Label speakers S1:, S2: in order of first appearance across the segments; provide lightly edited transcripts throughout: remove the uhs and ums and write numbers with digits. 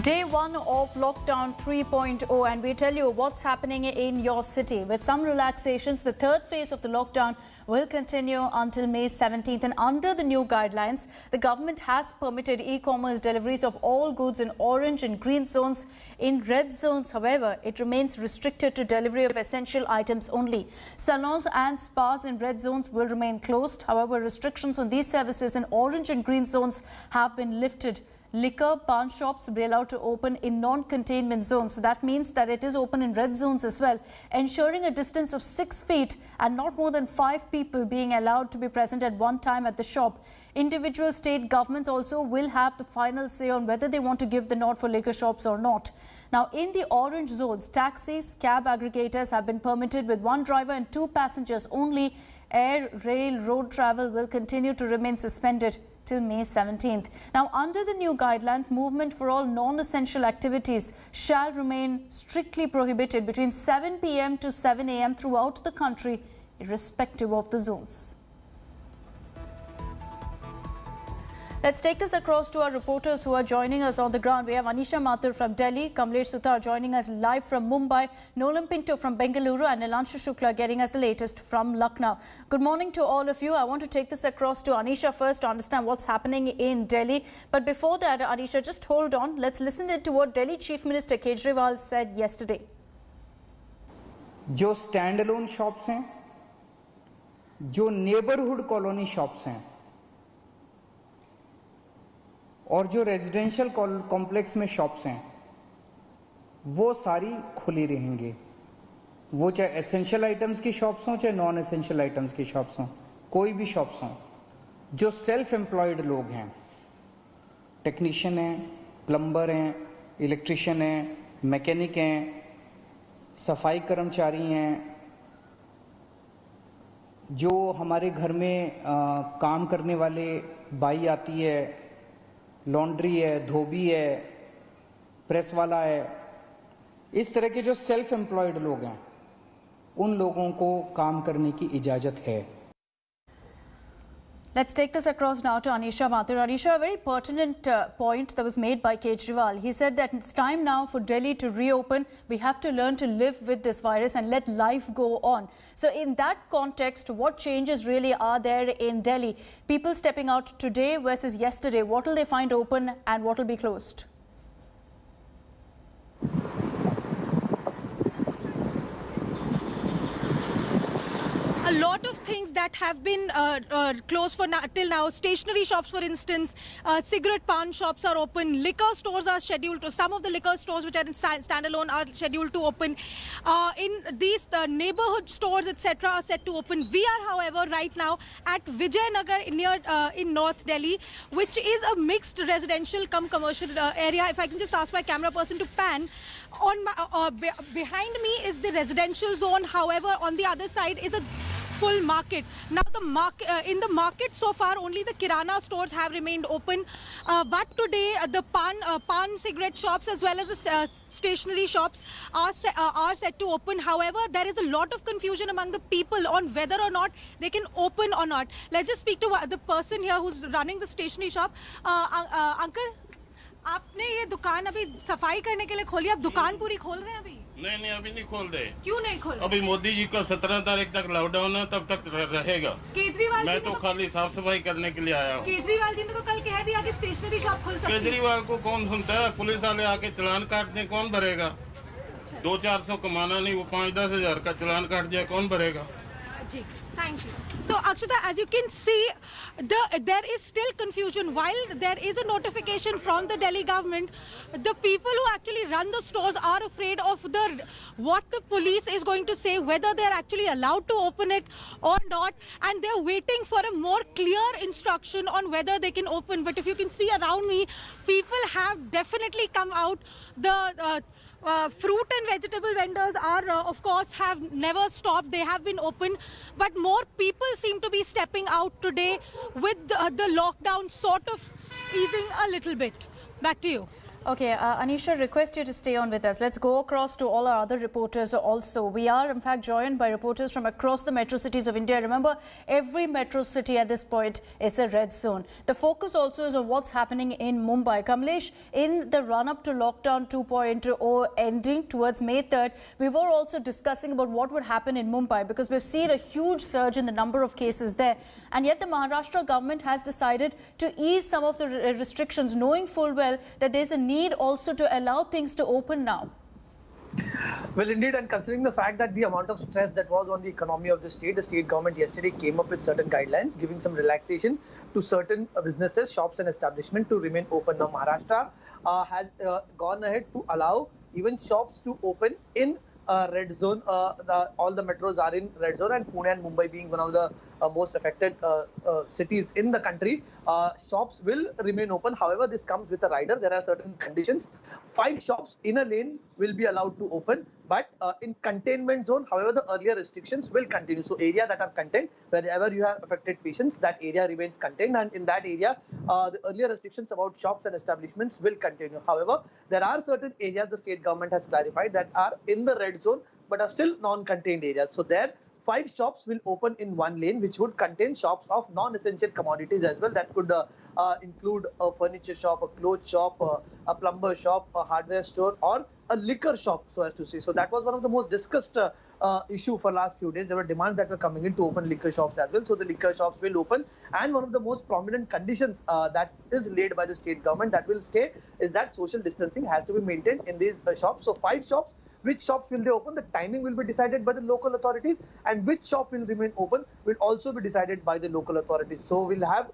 S1: Day one of lockdown 3.0, and we tell you what's happening in your city. With some relaxations, the third phase of the lockdown will continue until May 17th. And under the new guidelines, the government has permitted e-commerce deliveries of all goods in orange and green zones. In red zones, however, it remains restricted to delivery of essential items only. Salons and spas in red zones will remain closed. However, restrictions on these services in orange and green zones have been lifted. Liquor, pawn shops will be allowed to open in non-containment zones. So that means that it is open in red zones as well, ensuring a distance of 6 feet and not more than 5 people being allowed to be present at one time at the shop. Individual state governments also will have the final say on whether they want to give the nod for liquor shops or not. Now, in the orange zones, taxis, cab aggregators have been permitted with 1 driver and 2 passengers only. Air, rail, road travel will continue to remain suspended till May 17th. Now, under the new guidelines, movement for all non-essential activities shall remain strictly prohibited between 7 p.m. to 7 a.m. throughout the country, irrespective of the zones. Let's take this across to our reporters who are joining us on the ground. We have Anisha Mathur from Delhi, Kamlesh Sutar joining us live from Mumbai, Nolan Pinto from Bengaluru, and Nilanshu Shukla getting us the latest from Lucknow. Good morning to all of you. I want to take this across to Anisha first to understand what's happening in Delhi. But before that, Anisha, just hold on. Let's listen to what Delhi Chief Minister Kejriwal said yesterday.
S2: जो standalone shops हैं, जो neighbourhood colony shops हैं और जो residential complex में shops हैं, वो सारी खुली रहेंगे. वो चाहे एसेंशियल आइटम्स की शॉप्स हों, चाहे नॉन एसेंशियल आइटम्स की शॉप्स हों, कोई भी शॉप्स हों. जो सेल्फ एम्प्लॉयड लोग हैं, टेक्नीशियन हैं, प्लम्बर हैं, इलेक्ट्रिशियन हैं, मैकेनिक हैं, सफाई कर्मचारी हैं, जो हमारे घर में काम करने वाले बाई आती है, लॉन्ड्री है, धोबी है, प्रेस वाला है, इस तरह के जो सेल्फ एम्प्लॉयड लोग हैं, उन लोगों को काम करने की इजाजत है.
S1: Let's take this across now to Anisha Mathur. Anisha, a very pertinent point that was made by Kejriwal. He said that it's time now for Delhi to reopen. We have to learn to live with this virus and let life go on. So in that context, what changes really are there in Delhi? People stepping out today versus yesterday, what will they find open and what will be closed?
S3: A lot of things that have been closed for till now. Stationery shops, for instance, cigarette pawn shops are open. Liquor stores are scheduled to. Some of the liquor stores which are in standalone are scheduled to open. In these neighborhood stores, etc., are set to open. We are, however, right now at Vijayanagar near in North Delhi, which is a mixed residential cum commercial area. If I can just ask my camera person to pan. On my, behind me is the residential zone. However, on the other side is a full market. Now in the market so far only the kirana stores have remained open, but today the pan cigarette shops as well as the stationery shops are set to open. However, there is a lot of confusion among the people on whether or not they can open or not. Let's just speak to the person here who's running the stationery shop. Uncle, आपने ये दुकान अभी सफाई करने के लिए खोली, आप दुकान पूरी खोल रहे हैं अभी?
S4: नहीं, अभी नहीं खोल रहे.
S3: क्यों नहीं खोल रहे?
S4: अभी मोदी जी का 17 तारीख तक लॉकडाउन है, तब तक रहेगा.
S3: केजरीवाल
S4: मैं तो खाली साफ सफाई करने के लिए आया हूँ.
S3: केजरीवाल जी ने तो कल कह दिया कि स्टेशनरी शॉप खुल सकती है.
S4: केजरीवाल को कौन सुनता है? पुलिस वाले आके चालान काट दें, कौन भरेगा? 200-400 कमाना नहीं, वो 5-10 हजार का चालान काट दिया, कौन भरेगा?
S3: जी, thank you. So Akshata, as you can see, there is still confusion. While there is a notification from the Delhi government, the people who actually run the stores are afraid of what the police is going to say, whether they're actually allowed to open it or not, and they're waiting for a more clear instruction on whether they can open. But if you can see around me, people have definitely come out. The fruit and vegetable vendors are, of course, have never stopped. They have been open. But more people seem to be stepping out today with the lockdown sort of easing a little bit. Back to you.
S1: Okay, Anisha, request you to stay on with us. Let's go across to all our other reporters also. We are, in fact, joined by reporters from across the metro cities of India. Remember, every metro city at this point is a red zone. The focus also is on what's happening in Mumbai. Kamlesh, in the run-up to lockdown 2.0 ending towards May 3rd, we were also discussing about what would happen in Mumbai because we've seen a huge surge in the number of cases there. And yet the Maharashtra government has decided to ease some of the restrictions, knowing full well that there's a need also to allow things to open now.
S5: Well, indeed, and considering the fact that the amount of stress that was on the economy of the state government yesterday came up with certain guidelines, giving some relaxation to certain businesses, shops and establishments to remain open. Now, Maharashtra has gone ahead to allow even shops to open in red zone. All the metros are in red zone, and Pune and Mumbai being one of the most affected cities in the country, shops will remain open. However, this comes with a rider. There are certain conditions. 5 shops in a lane will be allowed to open, but in containment zone, however, the earlier restrictions will continue. So area that are contained, wherever you have affected patients, that area remains contained, and in that area, the earlier restrictions about shops and establishments will continue. However, there are certain areas the state government has clarified that are in the red zone, but are still non-contained areas. So there, 5 shops will open in one lane, which would contain shops of non-essential commodities as well. That could include a furniture shop, a clothes shop, a plumber shop, a hardware store, or a liquor shop, so as to say. So that was one of the most discussed issue for last few days. There were demands that were coming in to open liquor shops as well. So the liquor shops will open. And one of the most prominent conditions that is laid by the state government that will stay is that social distancing has to be maintained in these shops. So 5 shops. Which shops will they open? The timing will be decided by the local authorities, and which shop will remain open will also be decided by the local authorities. So we'll have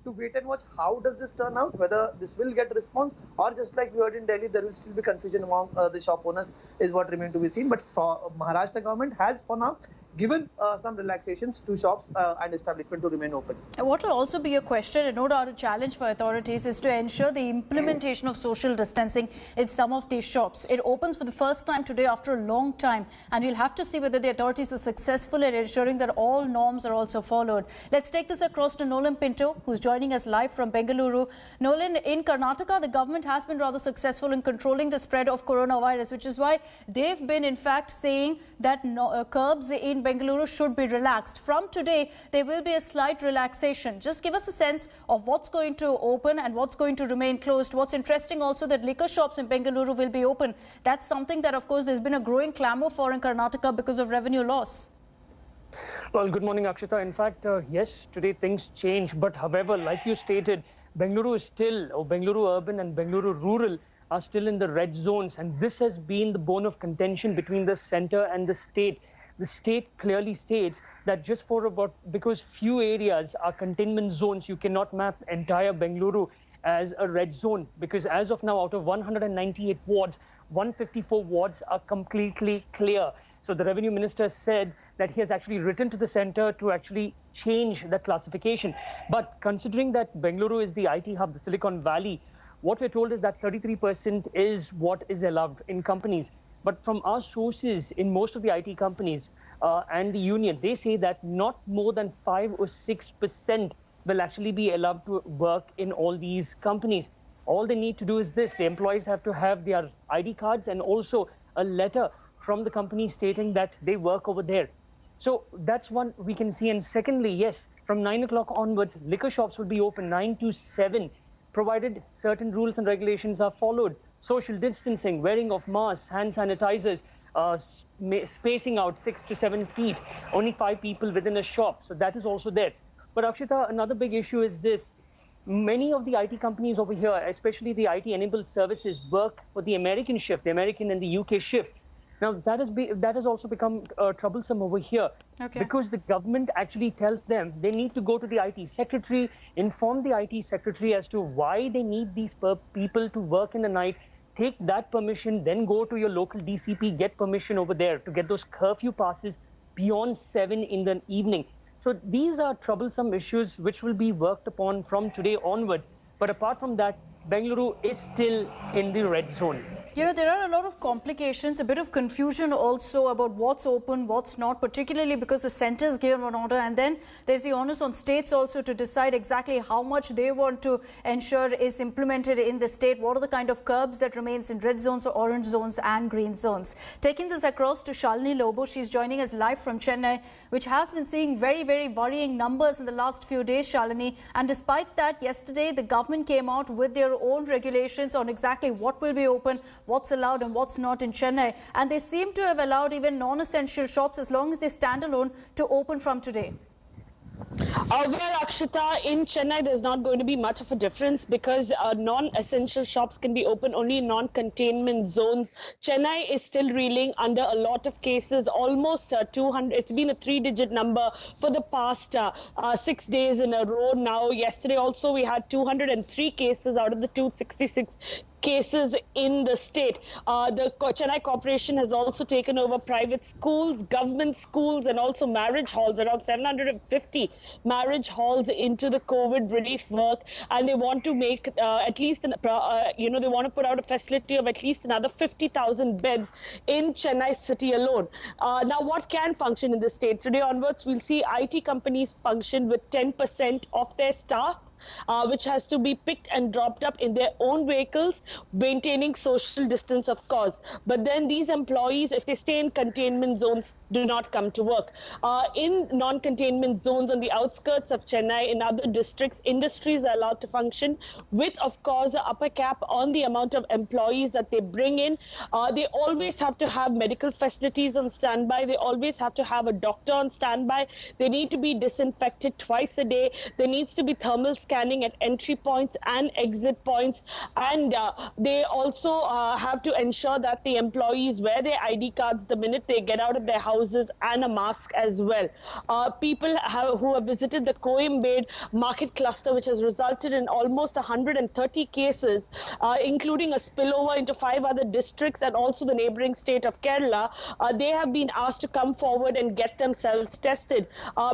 S5: to wait and watch how does this turn out, whether this will get response, or just like we heard in Delhi, there will still be confusion among the shop owners is what remains to be seen. But Maharashtra government has for now given some relaxations to shops and establishment to remain open.
S1: What will also be a question and no doubt a challenge for authorities is to ensure the implementation of social distancing in some of these shops. It opens for the first time today after a long time, and we'll have to see whether the authorities are successful in ensuring that all norms are also followed. Let's take this across to Nolan Pinto, who's joining us live from Bengaluru. Nolan, in Karnataka, the government has been rather successful in controlling the spread of coronavirus, which is why they've been in fact saying that curbs in Bengaluru should be relaxed. From today, there will be a slight relaxation. Just give us a sense of what's going to open and what's going to remain closed. What's interesting also that liquor shops in Bengaluru will be open. That's something that, of course, there's been a growing clamor for in Karnataka because of revenue loss.
S6: Well, good morning, Akshita. In fact, yes, today things change. But however, like you stated, Bengaluru is still, or Bengaluru urban and Bengaluru rural are still in the red zones. And this has been the bone of contention between the center and the state. The state clearly states that just for because few areas are containment zones, you cannot map entire Bengaluru as a red zone, because as of now, out of 198 wards, 154 wards are completely clear. So the revenue minister said that he has actually written to the center to actually change the classification. But considering that Bengaluru is the IT hub, the Silicon Valley, what we're told is that 33% is what is allowed in companies. But from our sources in most of the IT companies and the union, they say that not more than 5 or 6% will actually be allowed to work in all these companies. All they need to do is this. The employees have to have their ID cards and also a letter from the company stating that they work over there. So that's one we can see. And secondly, yes, from 9 o'clock onwards, liquor shops will be open 9 to 7, provided certain rules and regulations are followed. Social distancing, wearing of masks, hand sanitizers, spacing out 6 to 7 feet, only 5 people within a shop. So that is also there. But Akshita, another big issue is this. Many of the IT companies over here, especially the IT-enabled services, work for the American shift, the American and the UK shift. Now, that has also become troublesome over here, because the government actually tells them they need to go to the IT secretary, inform the IT secretary as to why they need these people to work in the night, take that permission, then go to your local DCP, get permission over there to get those curfew passes beyond 7 in the evening. So these are troublesome issues which will be worked upon from today onwards. But apart from that, Bengaluru is still in the red zone.
S1: You know, there are a lot of complications, a bit of confusion also about what's open, what's not, particularly because the centre is given an order, and then there's the onus on states also to decide exactly how much they want to ensure is implemented in the state. What are the kind of curbs that remains in red zones, or orange zones and green zones? Taking this across to Shalini Lobo, she's joining us live from Chennai, which has been seeing very, very worrying numbers in the last few days, Shalini. And despite that, yesterday the government came out with their own regulations on exactly what will be open, what's allowed and what's not in Chennai. And they seem to have allowed even non-essential shops, as long as they stand alone, to open from today.
S7: Well, Akshita, in Chennai, there's not going to be much of a difference because non-essential shops can be open only in non-containment zones. Chennai is still reeling under a lot of cases, almost 200. It's been a 3-digit number for the past 6 days in a row now. Yesterday also, we had 203 cases out of the 266 cases in the state. The Chennai Corporation has also taken over private schools, government schools, and also marriage halls, around 750 marriage halls into the COVID relief work. And they want to make at least, they want to put out a facility of at least another 50,000 beds in Chennai city alone. Now, what can function in the state? Today onwards, we'll see IT companies function with 10% of their staff, which has to be picked and dropped up in their own vehicles, maintaining social distance, of course. But then these employees, if they stay in containment zones, do not come to work. In non-containment zones on the outskirts of Chennai, in other districts, industries are allowed to function with, of course, an upper cap on the amount of employees that they bring in. They always have to have medical facilities on standby. They always have to have a doctor on standby. They need to be disinfected twice a day. There needs to be thermal scanning at entry points and exit points, and they also have to ensure that the employees wear their ID cards the minute they get out of their houses, and a mask as well. People who have visited the Coimbatore market cluster, which has resulted in almost 130 cases, including a spillover into 5 other districts and also the neighboring state of Kerala, they have been asked to come forward and get themselves tested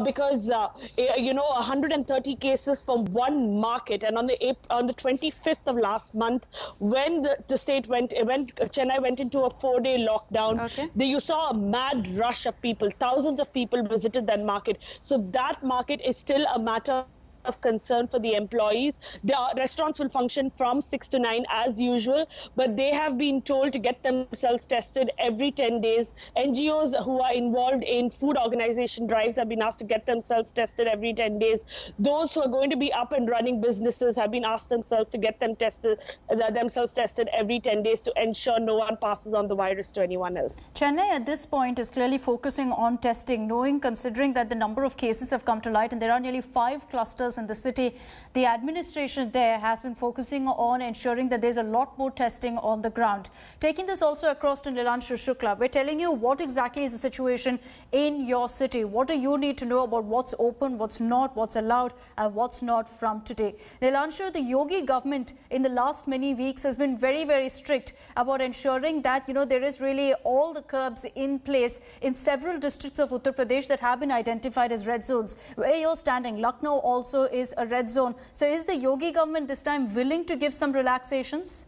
S7: because 130 cases from one market. And on the 25th of last month, when the state Chennai went into a 4-day lockdown,
S1: okay,
S7: you saw a mad rush of people. Thousands of people visited that market. So that market is still a matter of concern for the employees. The restaurants will function from 6 to 9 as usual, but they have been told to get themselves tested every 10 days. NGOs who are involved in food organization drives have been asked to get themselves tested every 10 days. Those who are going to be up and running businesses have been asked themselves to get themselves tested every 10 days to ensure no one passes on the virus to anyone else.
S1: Chennai at this point is clearly focusing on testing, considering that the number of cases have come to light and there are nearly 5 clusters in the city. The administration there has been focusing on ensuring that there's a lot more testing on the ground. Taking this also across to Nilanshu Shukla, we're telling you what exactly is the situation in your city. What do you need to know about what's open, what's not, what's allowed and what's not from today? Nilanshu, the Yogi government in the last many weeks has been very, very strict about ensuring that, there is really all the curbs in place in several districts of Uttar Pradesh that have been identified as red zones. Where you're standing, Lucknow also is a red zone. So is the Yogi government this time willing to give some relaxations?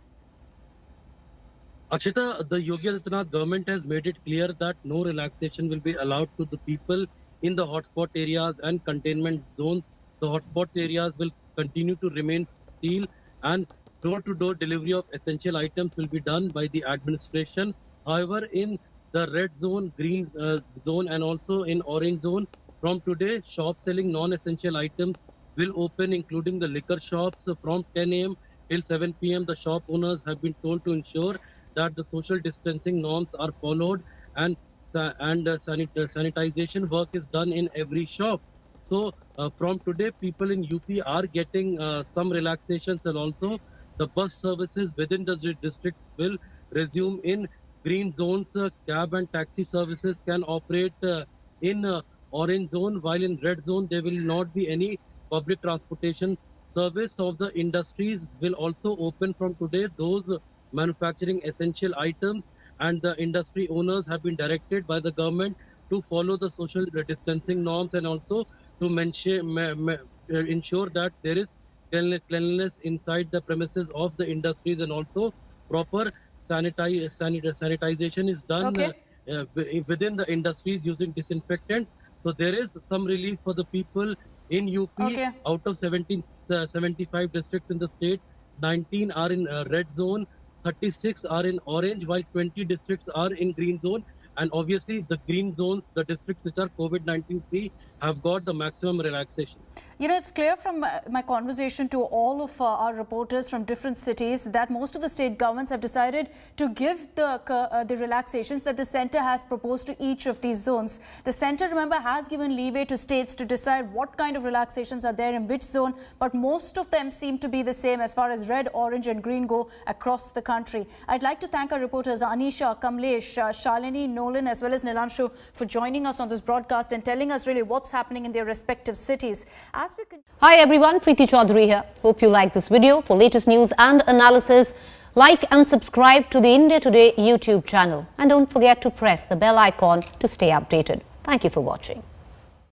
S8: Akshita, the Yogi Adityanath government has made it clear that no relaxation will be allowed to the people in the hotspot areas and containment zones. The hotspot areas will continue to remain sealed, and door-to-door delivery of essential items will be done by the administration. However, in the red zone, green zone and also in orange zone, from today, shops selling non-essential items will open, including the liquor shops from 10 a.m. till 7 p.m. The shop owners have been told to ensure that the social distancing norms are followed and sanitization work is done in every shop. So from today, people in UP are getting some relaxations, and also the bus services within the district will resume in green zones. Cab and taxi services can operate in orange zone, while in red zone there will not be any public transportation service. Of the industries will also open from today. Those manufacturing essential items, and the industry owners have been directed by the government to follow the social distancing norms and also to ensure that there is cleanliness inside the premises of the industries and also proper sanitization is done
S1: Okay.
S8: within the industries using disinfectants. So there is some relief for the people in UP.
S1: Okay.
S8: Out of 75 districts in the state, 19 are in red zone, 36 are in orange, while 20 districts are in green zone. And obviously the green zones, the districts which are COVID-19 free, have got the maximum relaxation.
S1: You know, it's clear from my conversation to all of our reporters from different cities that most of the state governments have decided to give the relaxations that the centre has proposed to each of these zones. The centre, remember, has given leeway to states to decide what kind of relaxations are there in which zone, but most of them seem to be the same as far as red, orange and green go across the country. I'd like to thank our reporters Anisha, Kamlesh, Shalini, Nolan as well as Nilanshu for joining us on this broadcast and telling us really what's happening in their respective cities.
S9: Hi everyone, Preeti Chaudhary here. Hope you like this video. For latest news and analysis, like and subscribe to the India Today YouTube channel. And don't forget to press the bell icon to stay updated. Thank you for watching.